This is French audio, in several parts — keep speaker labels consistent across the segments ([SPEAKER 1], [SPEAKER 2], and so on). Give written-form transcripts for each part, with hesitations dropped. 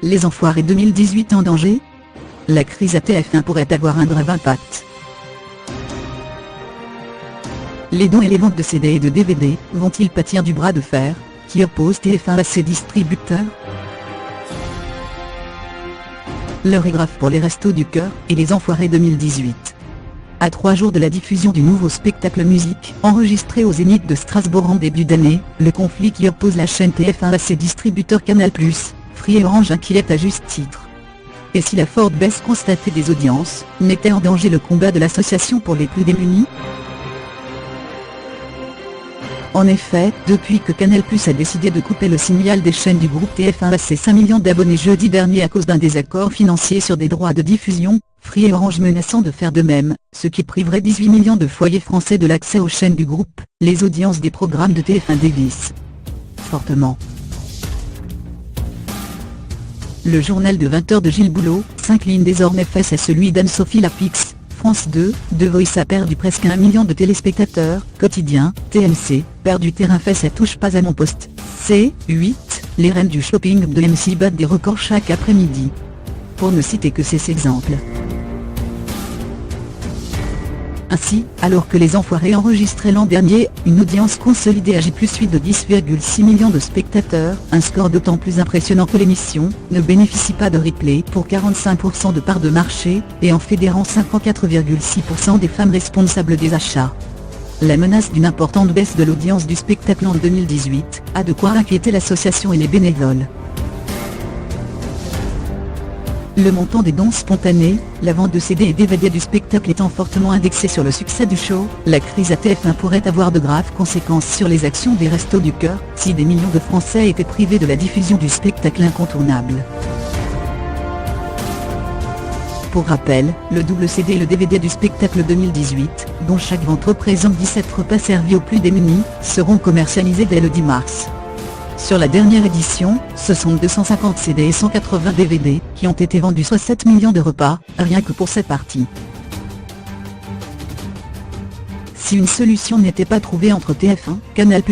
[SPEAKER 1] Les Enfoirés 2018 en danger? La crise à TF1 pourrait avoir un grave impact. Les dons et les ventes de CD et de DVD vont-ils pâtir du bras de fer qui oppose TF1 à ses distributeurs? L'heure est grave pour les Restos du Cœur et les Enfoirés 2018. À 3 jours de la diffusion du nouveau spectacle musique enregistré au Zénith de Strasbourg en début d'année, le conflit qui oppose la chaîne TF1 à ses distributeurs Canal+, Free et Orange inquiète à juste titre. Et si la forte baisse constatée des audiences mettait en danger le combat de l'association pour les plus démunis? En effet, depuis que Canal+ a décidé de couper le signal des chaînes du groupe TF1 à ses 5 millions d'abonnés jeudi dernier à cause d'un désaccord financier sur des droits de diffusion, Free et Orange menaçant de faire de même, ce qui priverait 18 millions de foyers français de l'accès aux chaînes du groupe, les audiences des programmes de TF1 dévissent fortement. Le journal de 20 h de Gilles Boulot s'incline désormais face à celui d'Anne-Sophie Lapix. France 2, The Voice a perdu presque 1 million de téléspectateurs. Quotidien, TMC, perd du terrain face à Touche pas à mon poste. C8, les reines du shopping de MC battent des records chaque après-midi. Pour ne citer que ces exemples. Ainsi, alors que Les Enfoirés enregistraient l'an dernier une audience consolidée à J+8 de 10,6 millions de spectateurs, un score d'autant plus impressionnant que l'émission ne bénéficie pas de replay pour 45% de part de marché, et en fédérant 54,6% des femmes responsables des achats. La menace d'une importante baisse de l'audience du spectacle en 2018 a de quoi inquiéter l'association et les bénévoles. Le montant des dons spontanés, la vente de CD et DVD du spectacle étant fortement indexé sur le succès du show, la crise à TF1 pourrait avoir de graves conséquences sur les actions des Restos du Cœur, si des millions de Français étaient privés de la diffusion du spectacle incontournable. Pour rappel, le double CD et le DVD du spectacle 2018, dont chaque vente représente 17 repas servis aux plus démunis, seront commercialisés dès le 10 mars. Sur la dernière édition, ce sont 250 CD et 180 DVD qui ont été vendus, soit 7 millions de repas, rien que pour cette partie. Si une solution n'était pas trouvée entre TF1, Canal+,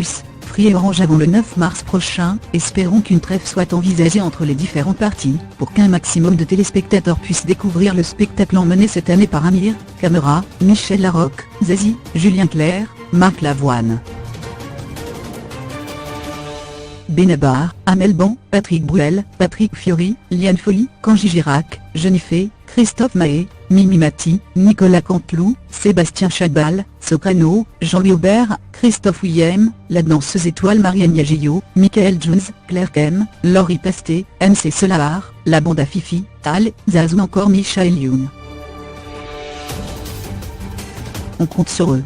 [SPEAKER 1] Free et Orange avant le 9 mars prochain, espérons qu'une trêve soit envisagée entre les différentes parties, pour qu'un maximum de téléspectateurs puissent découvrir le spectacle emmené cette année par Amir, Camera, Michel Larocque, Zazie, Julien Clerc, Marc Lavoine, Benabar, Amel Ban, Patrick Bruel, Patrick Fiori, Liane Folly, Kanji Girac, Jennifer, Christophe Mahé, Mimi Mati, Nicolas Canteloup, Sébastien Chabal, Soprano, Jean-Louis Aubert, Christophe Willem, la danseuse étoile Marianne Yagio, Michael Jones, Claire Kem, Laurie Pasté, MC Solar, la bande à Fifi, Tal, Zaz ou encore Michael Youn. On compte sur eux.